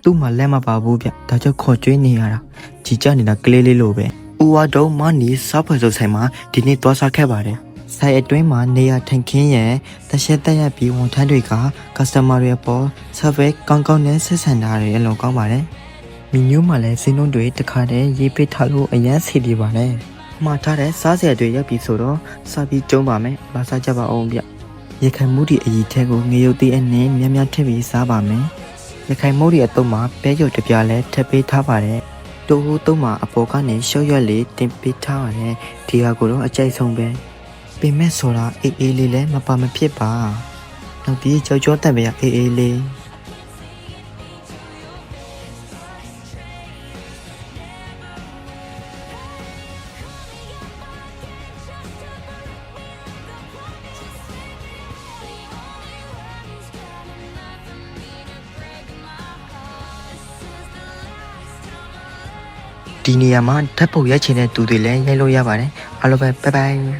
သူ့မှာလက်မပါဘူးဗျဒါကြောင့်ခေါ်ကျွေးနေရတာကြီးကြနေတာကလေးလေးလိုပဲဦးဝါတော့မနီစားဖွယ်စုံဆိုင်မှာဒီနေ့သွားစားခဲ့ပါတယ်ဆိုင်အတွင်းမှာနေရာထိုင်ခင်းရန်တရှက်တက်ရပြီးဝန်ထမ်းတွေက customer တွေပေါ် service ကောင်းကောင်းနဲ့ဆက်ဆံတာတွေအလုံးကောင်းပါတယ်မီနူးမှာလည်းစင်းလုံးတွေတခါတည်းရေးပေးထားလို့အရန်စီပြပါတယ်မှာထားတဲ့စားစရာတွေရောက်ပြီဆိုတော့စားပြီးကျုံးပါမယ်လာစားကြပါအောင်ဗျရခိုင်မှုဒီအကြီးထဲကိုငရုတ်သေးအနှင်းများများထည့်ပြီးစားပါမယ်ရခိုင်မိုးဒီအတုံးမှာပဲရုပ်တစ်ပြားလဲထပ်ပေးထားပါတယ်တိုးဟိုးတုံးမှာအပေါ်ကနေရှော့ရွက်လေးတင်ပေးထားပါတယ်ဒီဟာကိုတော့အကြိုက်ဆုံးပဲပင်မဲ့ဆိုတာအေးအေးလေးလည်းမပါမဖြစ်ပါနောက်ပြီးကြောက်ကြောတက်ပြအေးအေးလေးဒီနေရာမှာဓာတ်ပုံရိုက်ချင်တဲ့သူတွေလည်းရိုက်လို့ရပါတယ်အားလုံးပဲဘိုင်ဘိုင်